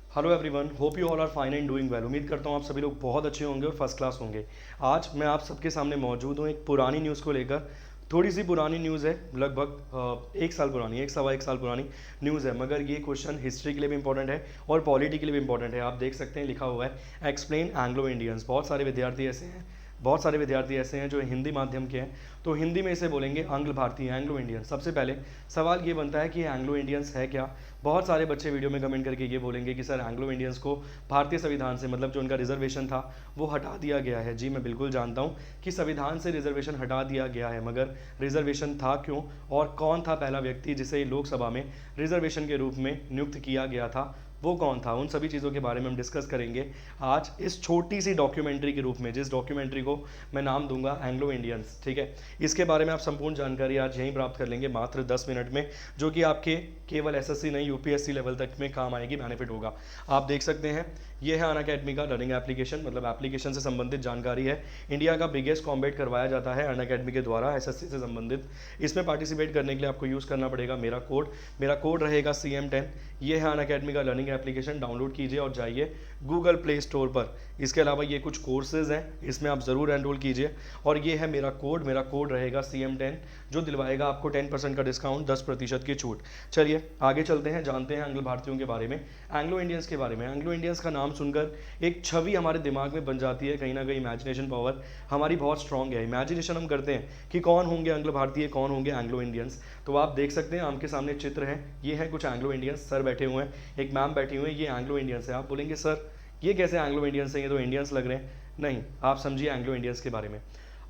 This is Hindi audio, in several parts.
Hello everyone, hope you all are fine and doing well. उम्मीद करता हूँ आप सभी लोग बहुत अच्छे होंगे और फर्स्ट क्लास होंगे। आज मैं आप सबके सामने मौजूद हूँ एक पुरानी न्यूज़ को लेकर। थोड़ी सी पुरानी न्यूज़ है, लगभग एक साल पुरानी, एक सवा एक साल पुरानी न्यूज़ है, मगर ये क्वेश्चन हिस्ट्री के लिए भी इंपॉर्टेंट है और पॉलिटी के लिए भी इंपॉर्टेंट है। आप देख सकते हैं लिखा हुआ है एक्सप्लेन एंग्लो इंडियंस। बहुत सारे विद्यार्थी ऐसे हैं जो हिंदी माध्यम के हैं, तो हिंदी में इसे बोलेंगे आंग्ल भारतीय, एंग्लो इंडियन। सबसे पहले सवाल ये बनता है कि एंग्लो इंडियंस है क्या। बहुत सारे बच्चे वीडियो में कमेंट करके ये बोलेंगे कि सर एंग्लो इंडियंस को भारतीय संविधान से, मतलब जो उनका रिजर्वेशन था वो हटा दिया गया है। जी मैं बिल्कुल जानता हूँ कि संविधान से रिजर्वेशन हटा दिया गया है, मगर रिजर्वेशन था क्यों और कौन था पहला व्यक्ति जिसे लोकसभा में रिजर्वेशन के रूप में नियुक्त किया गया था, वो कौन था, उन सभी चीज़ों के बारे में हम डिस्कस करेंगे आज इस छोटी सी डॉक्यूमेंट्री के रूप में, जिस डॉक्यूमेंट्री को मैं नाम दूंगा एंग्लो इंडियंस। ठीक है, इसके बारे में आप संपूर्ण जानकारी आज यहीं प्राप्त कर लेंगे मात्र 10 मिनट में, जो कि आपके केवल एसएससी नहीं यूपीएससी लेवल तक में काम आएगी, बेनिफिट होगा। आप देख सकते हैं ये है अनअकैडमी का लर्निंग एप्लीकेशन, मतलब एप्लीकेशन से संबंधित जानकारी है। इंडिया का बिगेस्ट कॉम्बैट करवाया जाता है अनअकैडमी के द्वारा एसएससी से संबंधित। इसमें पार्टिसिपेट करने के लिए आपको यूज़ करना पड़ेगा मेरा कोड रहेगा CM10। ये है अनअकैडमी का लर्निंग एप्लीकेशन, डाउनलोड कीजिए और जाइए गूगल प्ले स्टोर पर। इसके अलावा ये कुछ कोर्सेज हैं, इसमें आप ज़रूर एनरोल कीजिए। और ये है मेरा कोड रहेगा CM10, जो दिलवाएगा आपको 10% का डिस्काउंट, 10% की छूट। चलिए आगे चलते हैं, जानते हैं एंग्लो भारतीयों के बारे में, एंग्लो इंडियंस के बारे में। एंग्लो इंडियंस का नाम सुनकर एक छवि हमारे दिमाग में बन जाती है, कहीं ना कहीं इमेजिनेशन पावर हमारी बहुत स्ट्रांग है। इमेजिनेशन हम करते हैं कि कौन होंगे एंग्लो भारतीय, कौन होंगे एंग्लो इंडियंस। तो आप देख सकते हैं आम के सामने चित्र है, ये है कुछ एंग्लो इंडियंस। सर बैठे हुए हैं, एक मैम बैठी हुई है, ये एंग्लो इंडियंस है। आप बोलेंगे सर ये कैसे एंग्लो इंडियंस हैं, ये तो इंडियंस लग रहे हैं। नहीं, आप समझिए एंग्लो इंडियंस के बारे में।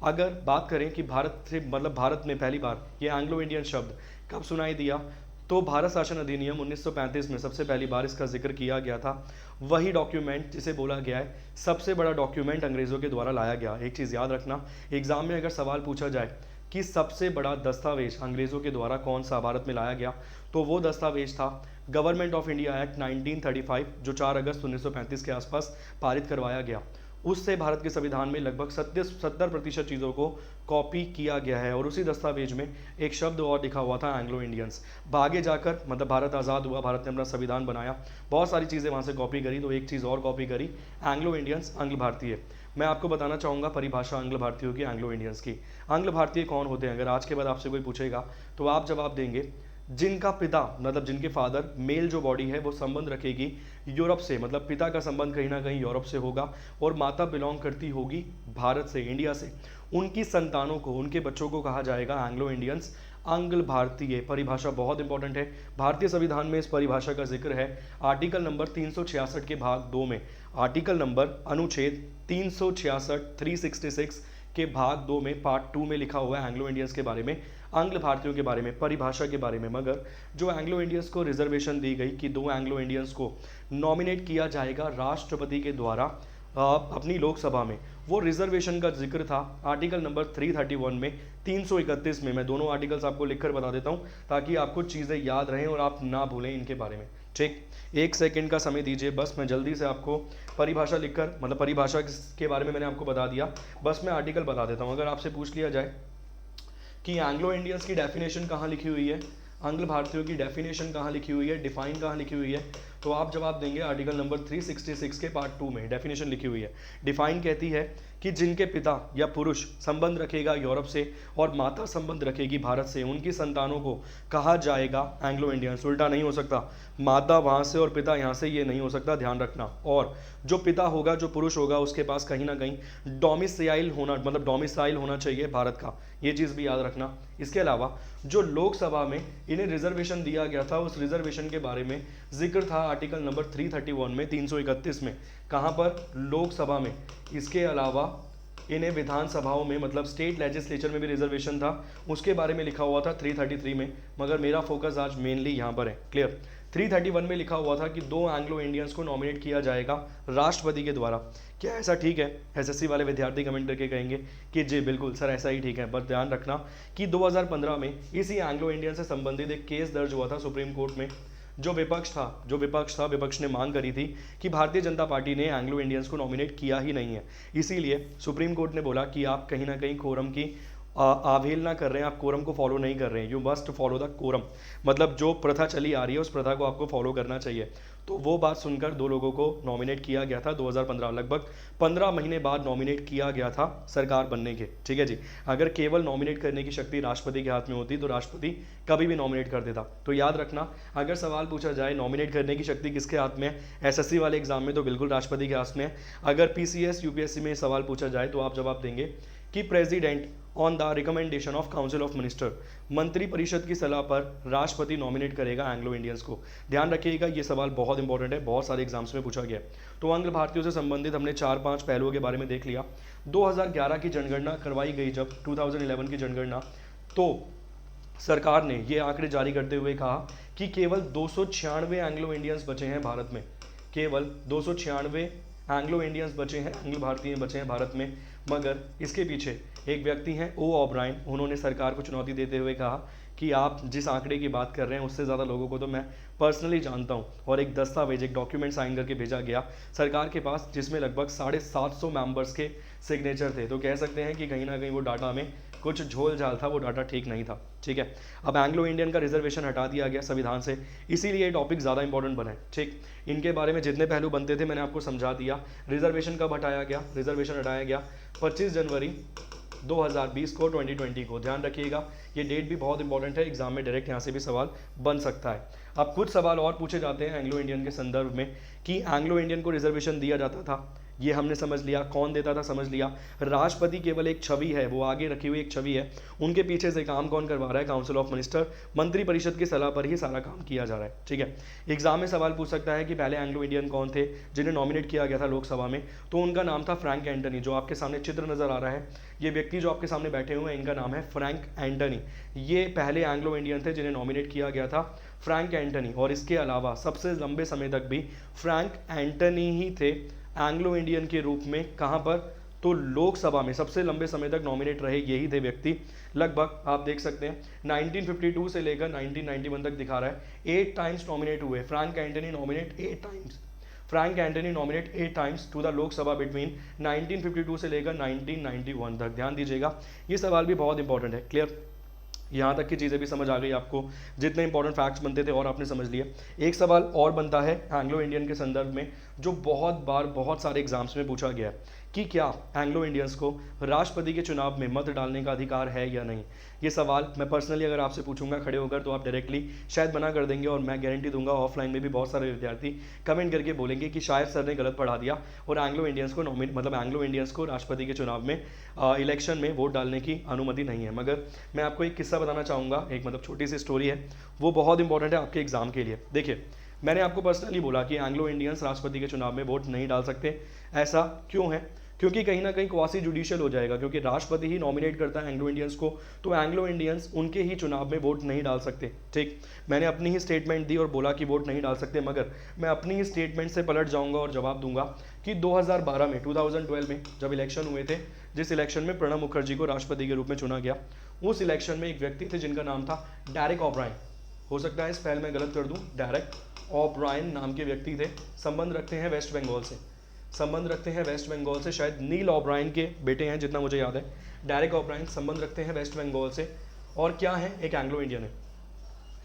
अगर बात करें कि भारत से, मतलब भारत में पहली बार ये एंग्लो इंडियन शब्द कब सुनाई दिया, तो भारत शासन अधिनियम 1935 में सबसे पहली बार इसका जिक्र किया गया था। वही डॉक्यूमेंट जिसे बोला गया है सबसे बड़ा डॉक्यूमेंट अंग्रेज़ों के द्वारा लाया गया। एक चीज़ याद रखना, एग्जाम में अगर सवाल पूछा जाए कि सबसे बड़ा दस्तावेज अंग्रेज़ों के द्वारा कौन सा भारत में लाया गया, तो वो दस्तावेज था गवर्नमेंट ऑफ इंडिया एक्ट 1935, जो 4 अगस्त 1935 के आसपास पारित करवाया गया। उससे भारत के संविधान में लगभग 70% चीज़ों को कॉपी किया गया है। और उसी दस्तावेज में एक शब्द और लिखा हुआ था एंग्लो इंडियंस। आगे जाकर, मतलब भारत आज़ाद हुआ, भारत ने अपना संविधान बनाया, बहुत सारी चीज़ें वहाँ से कॉपी करी, तो एक चीज़ और कॉपी करी, एंग्लो इंडियंस, आंग्ल भारतीय। मैं आपको बताना चाहूँगा परिभाषा आंग्ल भारतीयों की, एंग्लो इंडियंस की। आंग्ल भारतीय कौन होते हैं, अगर आज के बाद आपसे कोई पूछेगा तो आप जवाब देंगे जिनका पिता, मतलब जिनके फादर, मेल जो बॉडी है वो संबंध रखेगी यूरोप से, मतलब पिता का संबंध कहीं ना कहीं यूरोप से होगा, और माता बिलोंग करती होगी भारत से, इंडिया से। उनकी संतानों को, उनके बच्चों को कहा जाएगा एंग्लो इंडियंस, आंग्ल भारतीय। परिभाषा बहुत इंपॉर्टेंट है, भारतीय संविधान में इस परिभाषा का जिक्र है आर्टिकल नंबर 366 के भाग 2 में। आर्टिकल नंबर अनुच्छेद 366 366 के भाग 2 में पार्ट 2 में लिखा हुआ है एंग्लो इंडियंस के बारे में, आंग्ल भारतीयों के बारे में, परिभाषा के बारे में। मगर जो एंग्लो इंडियंस को रिजर्वेशन दी गई कि 2 एंग्लो इंडियंस को नॉमिनेट किया जाएगा राष्ट्रपति के द्वारा अपनी लोकसभा में, वो रिजर्वेशन का जिक्र था आर्टिकल नंबर 331 में, 331 में। मैं दोनों आर्टिकल्स आपको लिखकर बता देता हूँ ताकि आपको चीज़ें याद रहें और आप ना भूलें इनके बारे में। ठीक, 1 सेकंड का समय दीजिए बस, मैं जल्दी से आपको परिभाषा लिखकर, मतलब परिभाषा के बारे में मैंने आपको बता दिया, बस मैं आर्टिकल बता देता हूँ। अगर आपसे पूछ लिया जाए कि एंग्लो इंडियंस की डेफिनेशन कहाँ लिखी हुई है, आंग्ल भारतीयों की डेफिनेशन कहाँ लिखी हुई है, डिफाइन कहाँ लिखी हुई है, तो आप जवाब देंगे आर्टिकल नंबर 366 के पार्ट 2 में डेफिनेशन लिखी हुई है। डिफाइन कहती है कि जिनके पिता या पुरुष संबंध रखेगा यूरोप से और माता संबंध रखेगी भारत से, उनकी संतानों को कहा जाएगा एंग्लो इंडियंस। उल्टा नहीं हो सकता, माता वहाँ से और पिता यहाँ से, ये नहीं हो सकता, ध्यान रखना। और जो पिता होगा, जो पुरुष होगा, उसके पास कहीं ना कहीं डोमिसाइल होना, मतलब डोमिसाइल होना चाहिए भारत का, ये चीज़ भी याद रखना। इसके अलावा जो लोकसभा में इन्हें रिजर्वेशन दिया गया था, उस रिजर्वेशन के बारे में जिक्र था आर्टिकल नंबर 331 में, 331 में, कहाँ पर, लोकसभा में। इसके अलावा इन्हें विधानसभाओं में, मतलब स्टेट लेजिस्लेचर में भी रिजर्वेशन था, उसके बारे में लिखा हुआ था 333 में, मगर मेरा फोकस आज मेनली यहाँ पर है। क्लियर, 331 में लिखा हुआ था कि 2 एंग्लो इंडियंस को नॉमिनेट किया जाएगा राष्ट्रपति के द्वारा। क्या ऐसा ठीक है? एसएससी वाले विद्यार्थी कमेंट करके कहेंगे कि जी बिल्कुल सर ऐसा ही ठीक है, बस ध्यान रखना कि 2015 में इसी एंग्लो इंडियन से संबंधित एक केस दर्ज हुआ था सुप्रीम कोर्ट में। जो विपक्ष ने मांग करी थी कि भारतीय जनता पार्टी ने एंग्लो इंडियंस को नॉमिनेट किया ही नहीं है, इसीलिए सुप्रीम कोर्ट ने बोला कि आप कहीं ना कहीं कोरम की अवहेलना कर रहे हैं, आप कोरम को फॉलो नहीं कर रहे हैं, you must follow the quorum, मतलब जो प्रथा चली आ रही है उस प्रथा को आपको फॉलो करना चाहिए। तो वो बात सुनकर दो लोगों को नॉमिनेट किया गया था 2015, लगभग 15 महीने बाद नॉमिनेट किया गया था सरकार बनने के, ठीक है जी। अगर केवल नॉमिनेट करने की शक्ति राष्ट्रपति के हाथ में होती तो राष्ट्रपति कभी भी नॉमिनेट कर देता। तो याद रखना, अगर सवाल पूछा जाए नॉमिनेट करने की शक्ति किसके हाथ में है, एसएससी वाले एग्जाम में तो बिल्कुल राष्ट्रपति के हाथ में है। अगर पीसीएस यूपीएससी में सवाल पूछा जाए तो आप जवाब देंगे कि president on the recommendation of council of minister, मंत्री परिषद की सलाह पर राष्ट्रपति नॉमिनेट करेगा एंग्लो इंडियंस को। ध्यान रखिएगा, ये सवाल बहुत इंपॉर्टेंट है, बहुत सारे एग्जाम्स में पूछा गया है। तो आंग्ल भारतीयों से संबंधित हमने 4-5 पहलुओं के बारे में देख लिया। 2011 की जनगणना करवाई गई, जब 2011 की जनगणना, तो सरकार ने ये आंकड़े जारी करते हुए कहा कि केवल 296 एंग्लो इंडियंस बचे हैं भारत में, केवल 296 एंग्लो इंडियंस बचे हैं, एंग्लो भारतीय बचे हैं भारत में। मगर इसके पीछे एक व्यक्ति हैं ओ ओब्रायन, उन्होंने सरकार को चुनौती देते हुए कहा कि आप जिस आंकड़े की बात कर रहे हैं उससे ज़्यादा लोगों को तो मैं पर्सनली जानता हूं, और एक दस्तावेज, एक डॉक्यूमेंट साइन करके भेजा गया सरकार के पास, जिसमें लगभग 750 मेंबर्स के सिग्नेचर थे। तो कह सकते हैं कि कहीं ना कहीं वो डाटा में कुछ झोल झाल था, वो डाटा ठीक नहीं था, ठीक है। अब एंग्लो इंडियन का रिजर्वेशन हटा दिया गया संविधान से, इसीलिए ये टॉपिक ज़्यादा इंपॉर्टेंट बना है, ठीक। इनके बारे में जितने पहलू बनते थे मैंने आपको समझा दिया। रिजर्वेशन कब हटाया गया, रिजर्वेशन हटाया गया 25 जनवरी 2020 को, 2020 को। ध्यान रखिएगा, ये डेट भी बहुत इंपॉर्टेंट है, एग्जाम में डायरेक्ट यहाँ से भी सवाल बन सकता है। अब कुछ सवाल और पूछे जाते हैं एंग्लो इंडियन के संदर्भ में कि एंग्लो इंडियन को रिजर्वेशन दिया जाता था, ये हमने समझ लिया, कौन देता था समझ लिया। राष्ट्रपति केवल एक छवि है, वो आगे रखी हुई एक छवि है, उनके पीछे से काम कौन करवा रहा है, काउंसिल ऑफ मिनिस्टर, मंत्री परिषद की सलाह पर ही सारा काम किया जा रहा है, ठीक है। एग्जाम में सवाल पूछ सकता है कि पहले एंग्लो इंडियन कौन थे जिन्हें नॉमिनेट किया गया था लोकसभा में, तो उनका नाम था फ्रैंक एंटनी। जो आपके सामने चित्र नजर आ रहा है, ये व्यक्ति जो आपके सामने बैठे हुए हैं, इनका नाम है फ्रैंक एंटनी। ये पहले एंग्लो इंडियन थे जिन्हें नॉमिनेट किया गया था, फ्रैंक एंटनी। और इसके अलावा सबसे लंबे समय तक भी फ्रैंक एंटनी ही थे एंग्लो इंडियन के रूप में, कहां पर, तो लोकसभा में सबसे लंबे समय तक नॉमिनेट रहे यही थे व्यक्ति। लगभग आप देख सकते हैं 1952 से लेकर 1991 तक दिखा रहा है, 8 टाइम्स नॉमिनेट हुए Frank Anthony, nominate 8 times, Frank Anthony nominate 8 times to the Lok Sabha between 1952 से लेकर 1991 तक। ध्यान दीजिएगा, ये सवाल भी बहुत इंपॉर्टेंट है, क्लियर। यहाँ तक की चीज़ें भी समझ आ गई आपको, जितने इंपॉर्टेंट फैक्ट्स बनते थे और आपने समझ लिए। एक सवाल और बनता है एंग्लो इंडियन के संदर्भ में, जो बहुत बार बहुत सारे एग्जाम्स में पूछा गया है कि क्या एंग्लो इंडियंस को राष्ट्रपति के चुनाव में मत डालने का अधिकार है या नहीं। ये सवाल मैं पर्सनली अगर आपसे पूछूंगा खड़े होकर तो आप डायरेक्टली शायद मना कर देंगे, और मैं गारंटी दूंगा ऑफलाइन में भी बहुत सारे विद्यार्थी कमेंट करके बोलेंगे कि शायद सर ने गलत पढ़ा दिया और एंग्लो इंडियंस को एंग्लो इंडियंस को राष्ट्रपति के चुनाव में इलेक्शन में वोट डालने की अनुमति नहीं है। मगर मैं आपको एक किस्सा बताना चाहूँगा, एक मतलब छोटी सी स्टोरी है, वो बहुत इंपॉर्टेंट है आपके एग्जाम के लिए। देखिए, मैंने आपको पर्सनली बोला कि एंग्लो इंडियंस राष्ट्रपति के चुनाव में वोट नहीं डाल सकते। ऐसा क्यों है? क्योंकि कहीं ना कहीं क्वासी जुडिशियल हो जाएगा, क्योंकि राष्ट्रपति ही नॉमिनेट करता है एंग्लो इंडियंस को, तो एंग्लो इंडियंस उनके ही चुनाव में वोट नहीं डाल सकते, ठीक। मैंने अपनी ही स्टेटमेंट दी और बोला कि वोट नहीं डाल सकते, मगर मैं अपनी ही स्टेटमेंट से पलट जाऊंगा और जवाब दूंगा कि 2012 में 2012 में जब इलेक्शन हुए थे, जिस इलेक्शन में प्रणब मुखर्जी को राष्ट्रपति के रूप में चुना गया, उस इलेक्शन में एक व्यक्ति थे जिनका नाम था डेरेक ओब्रायन। हो सकता है स्पेल में गलत कर दूं, डेरेक ओब्रायन नाम के व्यक्ति थे, संबंध रखते हैं वेस्ट बंगाल से, संबंध रखते हैं वेस्ट बंगाल से, शायद नील ओब्रायन के बेटे हैं जितना मुझे याद है। डेरेक ओब्रायन संबंध रखते हैं वेस्ट बंगाल से, और क्या है, एक एंग्लो इंडियन है।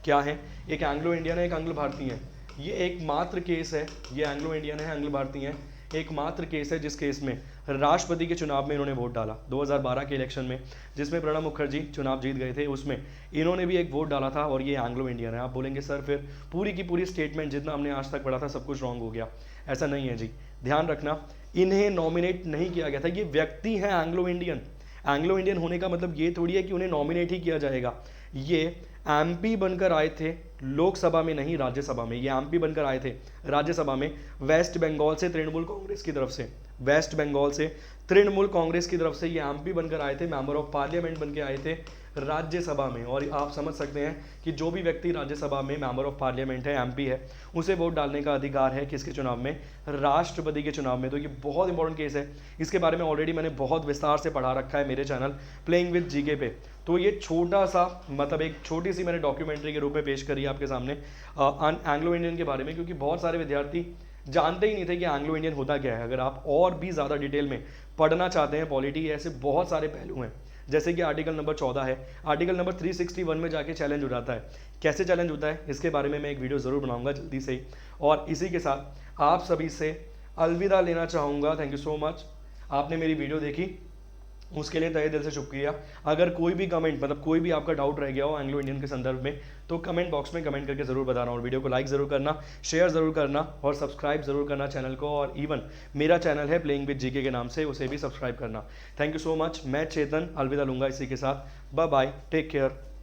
क्या है, एक एंग्लो इंडियन है, एक एंग्लो भारतीय है। ये एकमात्र केस है, ये एंग्लो इंडियन है, एंग्लो भारतीय है, एकमात्र केस है जिस केस में राष्ट्रपति के चुनाव में इन्होंने वोट डाला। 2012 के इलेक्शन में जिसमें प्रणब मुखर्जी चुनाव जीत गए थे, उसमें इन्होंने भी एक वोट डाला था, और ये एंग्लो इंडियन है। आप बोलेंगे सर फिर पूरी की पूरी स्टेटमेंट जितना हमने आज तक पढ़ा था सब कुछ रॉन्ग हो गया। ऐसा नहीं है जी, ध्यान रखना, इन्हें नॉमिनेट नहीं किया गया था, ये व्यक्ति हैं एंग्लो इंडियन। एंग्लो इंडियन होने का मतलब ये थोड़ी है कि उन्हें नॉमिनेट ही किया जाएगा। ये एमपी बनकर आए थे लोकसभा में, नहीं राज्यसभा में, ये एमपी बनकर आए थे राज्यसभा में वेस्ट बंगाल से, तृणमूल कांग्रेस की तरफ से, वेस्ट बंगाल से तृणमूल कांग्रेस की तरफ से ये एमपी बनकर आए थे, मेंबर ऑफ पार्लियामेंट बनकर आए थे राज्यसभा में। और आप समझ सकते हैं कि जो भी व्यक्ति राज्यसभा में मेंबर ऑफ पार्लियामेंट है, एमपी है, उसे वोट डालने का अधिकार है किसके चुनाव में, राष्ट्रपति के चुनाव में। तो ये बहुत इंपॉर्टेंट केस है, इसके बारे में ऑलरेडी मैंने बहुत विस्तार से पढ़ा रखा है मेरे चैनल प्लेइंग विद जीके पे। तो ये छोटा सा मतलब एक छोटी सी मैंने डॉक्यूमेंट्री के रूप में पेश करी आपके सामने एंग्लो इंडियन के बारे में, क्योंकि बहुत सारे विद्यार्थी जानते ही नहीं थे कि एंग्लो इंडियन होता क्या है। अगर आप और भी ज़्यादा डिटेल में पढ़ना चाहते हैं पॉलिटी, ऐसे बहुत सारे पहलू हैं जैसे कि आर्टिकल नंबर 14 है, आर्टिकल नंबर 361 में जाके चैलेंज हो जाता है। कैसे चैलेंज होता है इसके बारे में मैं एक वीडियो ज़रूर बनाऊंगा जल्दी से ही। और इसी के साथ आप सभी से अलविदा लेना चाहूँगा। थैंक यू सो मच, आपने मेरी वीडियो देखी उसके लिए तहे दिल से शुक्रिया। अगर कोई भी कमेंट मतलब कोई भी आपका डाउट रह गया हो एंग्लो इंडियन के संदर्भ में तो कमेंट बॉक्स में कमेंट करके ज़रूर बताना, और वीडियो को लाइक ज़रूर करना, शेयर ज़रूर करना और सब्सक्राइब ज़रूर करना चैनल को। और इवन मेरा चैनल है प्लेइंग विद जीके के नाम से, उसे भी सब्सक्राइब करना। Thank you so much. मैं चेतन अलविदा लूँगा इसी के साथ। Bye bye, take care.